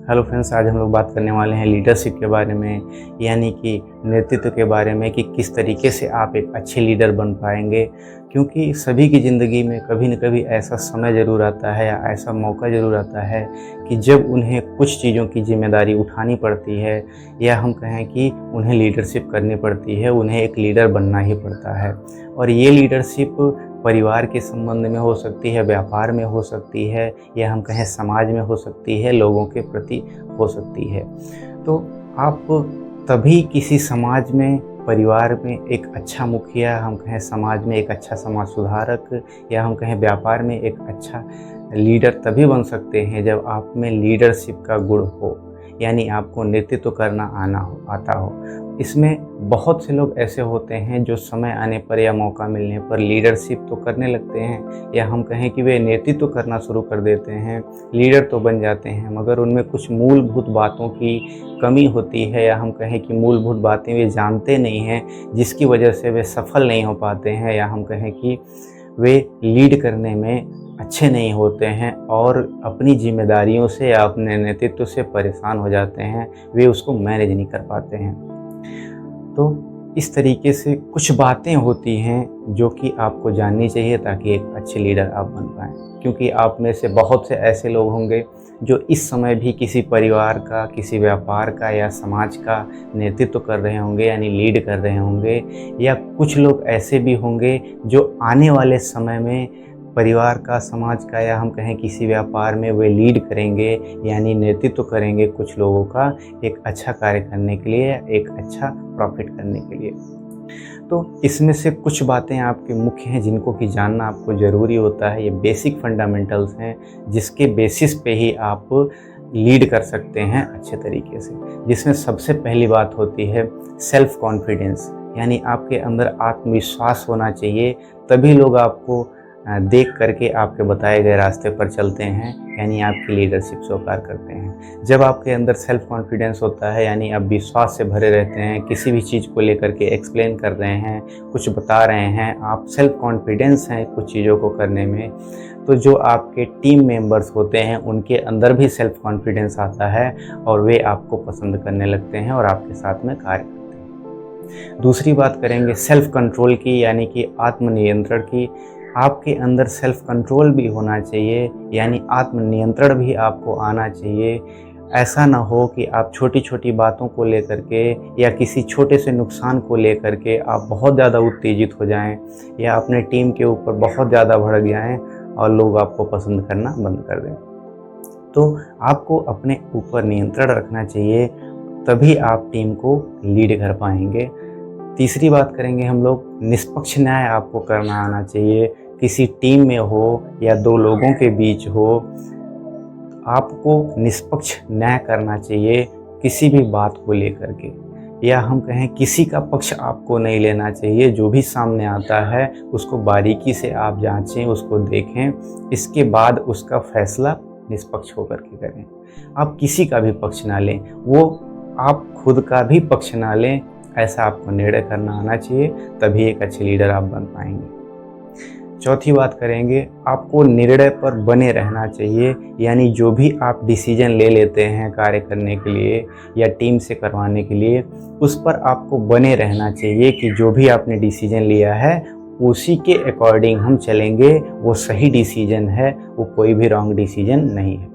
Hello friends, आज हम लोग बात करने वाले हैं लीडरशिप के बारे में, यानी कि नेतृत्व के बारे में कि किस तरीके से आप एक अच्छे लीडर बन पाएंगे। क्योंकि सभी की ज़िंदगी में कभी न कभी ऐसा समय ज़रूर आता है या ऐसा मौका ज़रूर आता है कि जब उन्हें कुछ चीज़ों की जिम्मेदारी उठानी पड़ती है, या हम कहें कि उन्हें लीडरशिप करनी पड़ती है, उन्हें एक लीडर बनना ही पड़ता है। और ये लीडरशिप परिवार के संबंध में हो सकती है, व्यापार में हो सकती है, या हम कहें समाज में हो सकती है, लोगों के प्रति हो सकती है। तो आप तभी किसी समाज में, परिवार में एक अच्छा मुखिया, हम कहें समाज में एक अच्छा समाज सुधारक, या हम कहें व्यापार में एक अच्छा लीडर तभी बन सकते हैं जब आप में लीडरशिप का गुण हो, यानी आपको नेतृत्व करना आता हो। इसमें बहुत से लोग ऐसे होते हैं जो समय आने पर या मौका मिलने पर लीडरशिप तो करने लगते हैं, या हम कहें कि वे नेतृत्व करना शुरू कर देते हैं, लीडर तो बन जाते हैं, मगर उनमें कुछ मूलभूत बातों की कमी होती है, या हम कहें कि मूलभूत बातें वे जानते नहीं हैं, जिसकी वजह से वे सफल नहीं हो पाते हैं, या हम कहें कि वे लीड करने में अच्छे नहीं होते हैं और अपनी जिम्मेदारियों से या अपने नेतृत्व से परेशान हो जाते हैं, वे उसको मैनेज नहीं कर पाते हैं। तो इस तरीके से कुछ बातें होती हैं जो कि आपको जाननी चाहिए ताकि एक अच्छे लीडर आप बन पाएँ। क्योंकि आप में से बहुत से ऐसे लोग होंगे जो इस समय भी किसी परिवार का, किसी व्यापार का या समाज का नेतृत्व कर रहे होंगे, यानी लीड कर रहे होंगे, या कुछ लोग ऐसे भी होंगे जो आने वाले समय में परिवार का, समाज का, या हम कहें किसी व्यापार में वे लीड करेंगे, यानी नेतृत्व करेंगे कुछ लोगों का एक अच्छा कार्य करने के लिए, एक अच्छा प्रॉफिट करने के लिए। तो इसमें से कुछ बातें आपके मुख्य हैं जिनको कि जानना आपको ज़रूरी होता है। ये बेसिक फंडामेंटल्स हैं जिसके बेसिस पे ही आप लीड कर सकते हैं अच्छे तरीके से। जिसमें सबसे पहली बात होती है सेल्फ कॉन्फिडेंस, यानी आपके अंदर आत्मविश्वास होना चाहिए, तभी लोग आपको देख करके आपके बताए गए रास्ते पर चलते हैं, यानी आपकी लीडरशिप स्वीकार करते हैं। जब आपके अंदर सेल्फ कॉन्फिडेंस होता है, यानी आप विश्वास से भरे रहते हैं, किसी भी चीज़ को लेकर के एक्सप्लेन कर रहे हैं, कुछ बता रहे हैं, आप सेल्फ कॉन्फिडेंस हैं कुछ चीज़ों को करने में, तो जो आपके टीम मेंबर्स होते हैं उनके अंदर भी सेल्फ कॉन्फिडेंस आता है और वे आपको पसंद करने लगते हैं और आपके साथ में कार्य करते हैं। दूसरी बात करेंगे सेल्फ कंट्रोल की, यानी कि आत्मनियंत्रण की। आपके अंदर सेल्फ कंट्रोल भी होना चाहिए, यानी आत्मनियंत्रण भी आपको आना चाहिए। ऐसा ना हो कि आप छोटी छोटी बातों को लेकर के या किसी छोटे से नुकसान को लेकर के आप बहुत ज़्यादा उत्तेजित हो जाएं, या अपने टीम के ऊपर बहुत ज़्यादा भड़क जाएं और लोग आपको पसंद करना बंद कर दें। तो आपको अपने ऊपर नियंत्रण रखना चाहिए, तभी आप टीम को लीड कर पाएंगे। तीसरी बात करेंगे हम लोग, निष्पक्ष न्याय आपको करना आना चाहिए। किसी टीम में हो या दो लोगों के बीच हो, आपको निष्पक्ष न्याय करना चाहिए किसी भी बात को लेकर के, या हम कहें किसी का पक्ष आपको नहीं लेना चाहिए। जो भी सामने आता है उसको बारीकी से आप जांचें, उसको देखें, इसके बाद उसका फैसला निष्पक्ष होकर के करें। आप किसी का भी पक्ष ना लें, वो आप खुद का भी पक्ष ना लें, ऐसा आपको निर्णय करना आना चाहिए, तभी एक अच्छे लीडर आप बन पाएंगे। चौथी बात करेंगे, आपको निर्णय पर बने रहना चाहिए, यानी जो भी आप डिसीजन ले लेते हैं कार्य करने के लिए या टीम से करवाने के लिए, उस पर आपको बने रहना चाहिए कि जो भी आपने डिसीजन लिया है उसी के अकॉर्डिंग हम चलेंगे, वो सही डिसीजन है, वो कोई भी रॉन्ग डिसीजन नहीं है।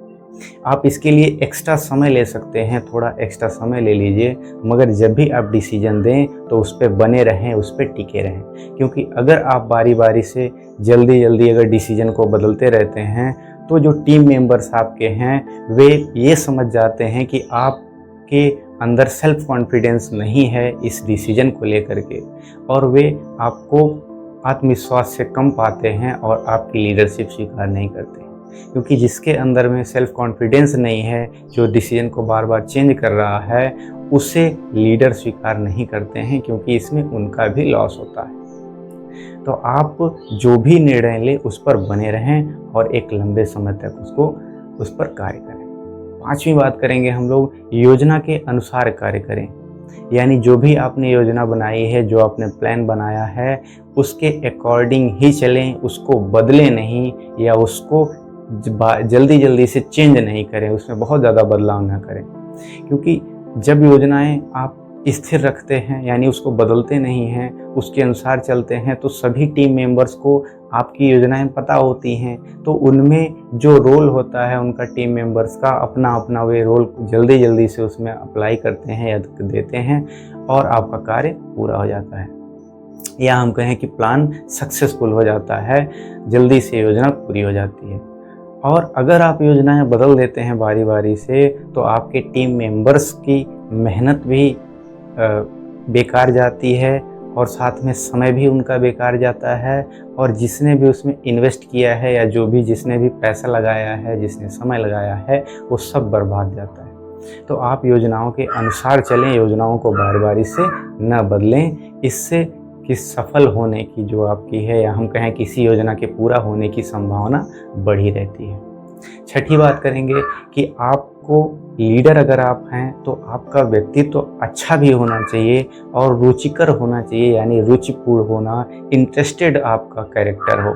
आप इसके लिए एक्स्ट्रा समय ले सकते हैं, थोड़ा एक्स्ट्रा समय ले लीजिए, मगर जब भी आप डिसीजन दें तो उस पर बने रहें, उस पर टिके रहें। क्योंकि अगर आप बारी बारी से जल्दी जल्दी अगर डिसीजन को बदलते रहते हैं तो जो टीम मेंबर्स आपके हैं वे ये समझ जाते हैं कि आपके अंदर सेल्फ कॉन्फिडेंस नहीं है इस डिसीजन को लेकर के, और वे आपको आत्मविश्वास से कम पाते हैं और आपकी लीडरशिप स्वीकार नहीं करते। क्योंकि जिसके अंदर में सेल्फ कॉन्फिडेंस नहीं है, जो डिसीजन को बार बार चेंज कर रहा है, उसे लीडर स्वीकार नहीं करते हैं, क्योंकि इसमें उनका भी लॉस होता है। तो आप जो भी निर्णय लें उस पर बने रहें और एक लंबे समय तक उस पर कार्य करें। पांचवी बात करेंगे हम लोग, योजना के अनुसार कार्य करें, यानी जो भी आपने योजना बनाई है, जो आपने प्लान बनाया है, उसके अकॉर्डिंग ही चलें, उसको बदलें नहीं या उसको जल्दी जल्दी से चेंज नहीं करें, उसमें बहुत ज़्यादा बदलाव ना करें। क्योंकि जब योजनाएं आप स्थिर रखते हैं, यानी उसको बदलते नहीं हैं, उसके अनुसार चलते हैं, तो सभी टीम मेंबर्स को आपकी योजनाएं पता होती हैं, तो उनमें जो रोल होता है उनका टीम मेंबर्स का अपना अपना वे रोल जल्दी जल्दी से उसमें अप्लाई करते हैं या देते हैं और आपका कार्य पूरा हो जाता है, या हम कहें कि प्लान सक्सेसफुल हो जाता है, जल्दी से योजना पूरी हो जाती है। और अगर आप योजनाएं बदल देते हैं बारी बारी से, तो आपके टीम मेंबर्स की मेहनत भी बेकार जाती है और साथ में समय भी उनका बेकार जाता है, और जिसने भी उसमें इन्वेस्ट किया है या जो भी जिसने भी पैसा लगाया है, जिसने समय लगाया है, वो सब बर्बाद जाता है। तो आप योजनाओं के अनुसार चलें, योजनाओं को बार बारी से न बदलें। इससे कि सफल होने की जो आपकी है, या हम कहें किसी योजना के पूरा होने की संभावना बढ़ी रहती है। छठी बात करेंगे कि आपको लीडर अगर आप हैं तो आपका व्यक्तित्व तो अच्छा भी होना चाहिए और रुचिकर होना चाहिए, यानी रुचिपूर्ण होना, इंटरेस्टेड आपका कैरेक्टर हो।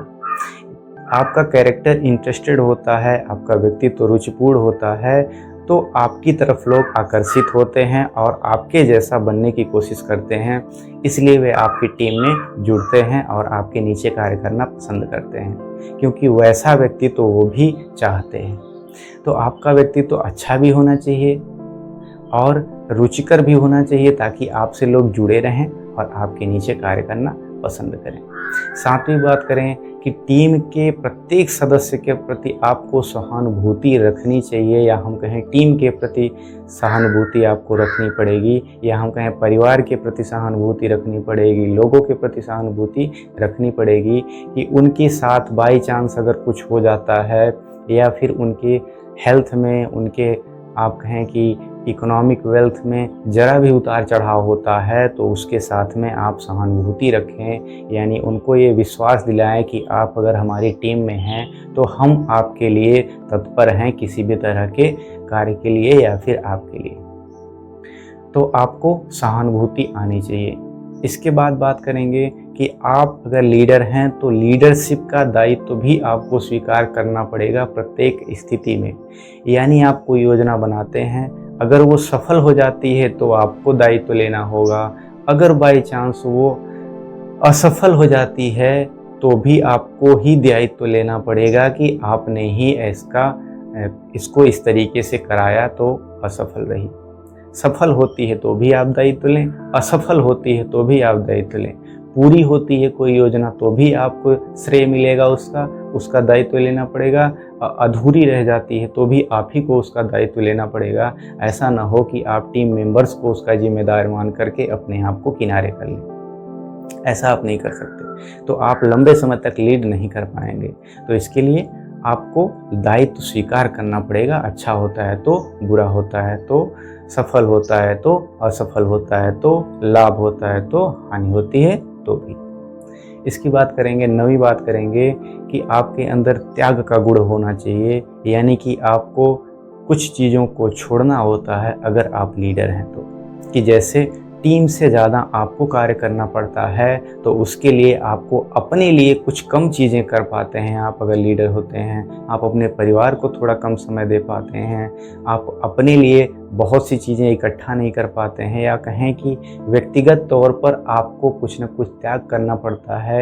आपका कैरेक्टर इंटरेस्टेड होता है, आपका व्यक्तित्व तो रुचिपूर्ण होता है, तो आपकी तरफ लोग आकर्षित होते हैं और आपके जैसा बनने की कोशिश करते हैं। इसलिए वे आपकी टीम में जुड़ते हैं और आपके नीचे कार्य करना पसंद करते हैं, क्योंकि वैसा व्यक्तित्व तो वो भी चाहते हैं। तो आपका व्यक्तित्व तो अच्छा भी होना चाहिए और रुचिकर भी होना चाहिए, ताकि आपसे लोग जुड़े रहें और आपके नीचे कार्य करना पसंद करें। सातवीं बात करें कि टीम के प्रत्येक सदस्य के प्रति आपको सहानुभूति रखनी चाहिए, या हम कहें टीम के प्रति सहानुभूति आपको रखनी पड़ेगी, या हम कहें परिवार के प्रति सहानुभूति रखनी पड़ेगी, लोगों के प्रति सहानुभूति रखनी पड़ेगी कि उनके साथ बाई चांस अगर कुछ हो जाता है, या फिर उनके हेल्थ में, उनके आप कहें कि इकोनॉमिक वेल्थ में ज़रा भी उतार चढ़ाव होता है, तो उसके साथ में आप सहानुभूति रखें, यानी उनको ये विश्वास दिलाएं कि आप अगर हमारी टीम में हैं तो हम आपके लिए तत्पर हैं, किसी भी तरह के कार्य के लिए या फिर आपके लिए। तो आपको सहानुभूति आनी चाहिए। इसके बाद बात करेंगे कि आप अगर लीडर हैं तो लीडरशिप का दायित्व भी आपको स्वीकार करना पड़ेगा प्रत्येक स्थिति में। यानी आप कोई योजना बनाते हैं, अगर वो सफल हो जाती है तो आपको दायित्व लेना होगा, अगर बाई चांस वो असफल हो जाती है तो भी आपको ही दायित्व लेना पड़ेगा कि आपने ही इसको इस तरीके से कराया तो असफल रही। सफल होती है तो भी आप दायित्व लें, असफल होती है तो भी आप दायित्व लें। पूरी होती है कोई योजना तो भी आपको श्रेय मिलेगा, उसका दायित्व लेना पड़ेगा। अधूरी रह जाती है तो भी आप ही को उसका दायित्व लेना पड़ेगा। ऐसा ना हो कि आप टीम मेंबर्स को उसका जिम्मेदार मान करके अपने आप को किनारे कर लें। ऐसा आप नहीं कर सकते, तो आप लंबे समय तक लीड नहीं कर पाएंगे। तो इसके लिए आपको दायित्व स्वीकार करना पड़ेगा। अच्छा होता है तो, बुरा होता है तो, सफल होता है तो, असफल होता है तो, लाभ होता है तो, हानि होती है तो भी। इसकी बात करेंगे, नवी बात करेंगे कि आपके अंदर त्याग का गुण होना चाहिए, यानी कि आपको कुछ चीज़ों को छोड़ना होता है अगर आप लीडर हैं तो। कि जैसे टीम से ज़्यादा आपको कार्य करना पड़ता है, तो उसके लिए आपको अपने लिए कुछ कम चीज़ें कर पाते हैं। आप अगर लीडर होते हैं, आप अपने परिवार को थोड़ा कम समय दे पाते हैं, आप अपने लिए बहुत सी चीज़ें इकट्ठा नहीं कर पाते हैं, या कहें कि व्यक्तिगत तौर पर आपको कुछ न कुछ त्याग करना पड़ता है।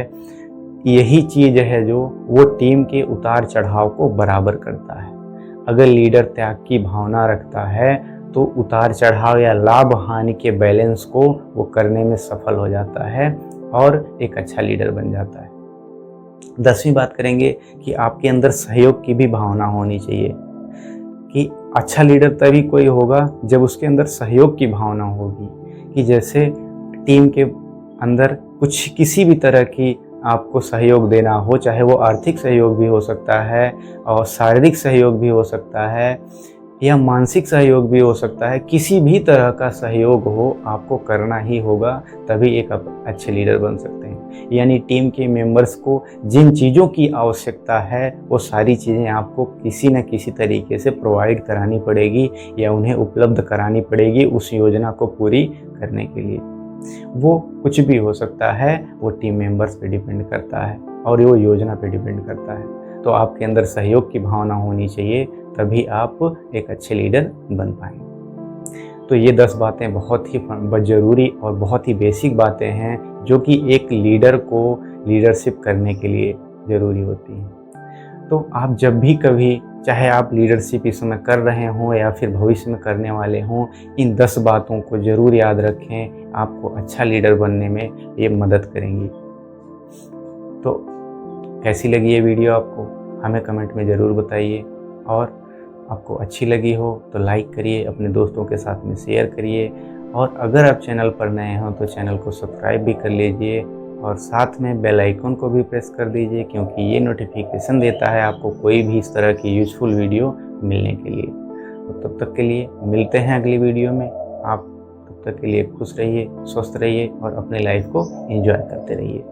यही चीज़ है जो वो टीम के उतार चढ़ाव को बराबर करता है। अगर लीडर त्याग की भावना रखता है तो उतार चढ़ाव या लाभ हानि के बैलेंस को वो करने में सफल हो जाता है और एक अच्छा लीडर बन जाता है। 10वीं बात करेंगे कि आपके अंदर सहयोग की भी भावना होनी चाहिए। कि अच्छा लीडर तभी कोई होगा जब उसके अंदर सहयोग की भावना होगी, कि जैसे टीम के अंदर किसी भी तरह की आपको सहयोग देना हो, चाहे वो आर्थिक सहयोग भी हो सकता है और शारीरिक सहयोग भी हो सकता है या मानसिक सहयोग भी हो सकता है। किसी भी तरह का सहयोग हो, आपको करना ही होगा, तभी एक अच्छे लीडर बन सकते हैं। यानी टीम के मेंबर्स को जिन चीज़ों की आवश्यकता है वो सारी चीज़ें आपको किसी न किसी तरीके से प्रोवाइड करानी पड़ेगी या उन्हें उपलब्ध करानी पड़ेगी उस योजना को पूरी करने के लिए। वो कुछ भी हो सकता है, वो टीम मेंबर्स पे डिपेंड करता है और वो योजना पे डिपेंड करता है। तो आपके अंदर सहयोग की भावना होनी चाहिए, तभी आप एक अच्छे लीडर बन पाएंगे। तो ये 10 बातें बहुत ही ज़रूरी और बहुत ही बेसिक बातें हैं जो कि एक लीडर को लीडरशिप करने के लिए ज़रूरी होती हैं। तो आप जब भी कभी, चाहे आप लीडरशिप इस समय कर रहे हों या फिर भविष्य में करने वाले हों, इन 10 बातों को ज़रूर याद रखें, आपको अच्छा लीडर बनने में ये मदद करेंगी। तो कैसी लगी ये वीडियो आपको, हमें कमेंट में ज़रूर बताइए, और आपको अच्छी लगी हो तो लाइक करिए, अपने दोस्तों के साथ में शेयर करिए, और अगर आप चैनल पर नए हो तो चैनल को सब्सक्राइब भी कर लीजिए, और साथ में बेल आइकन को भी प्रेस कर दीजिए, क्योंकि ये नोटिफिकेशन देता है आपको कोई भी इस तरह की यूज़फुल वीडियो मिलने के लिए। तो तब तक के लिए मिलते हैं अगली वीडियो में। आप तब तक के लिए खुश रहिए, स्वस्थ रहिए और अपनी लाइफ को एंजॉय करते रहिए।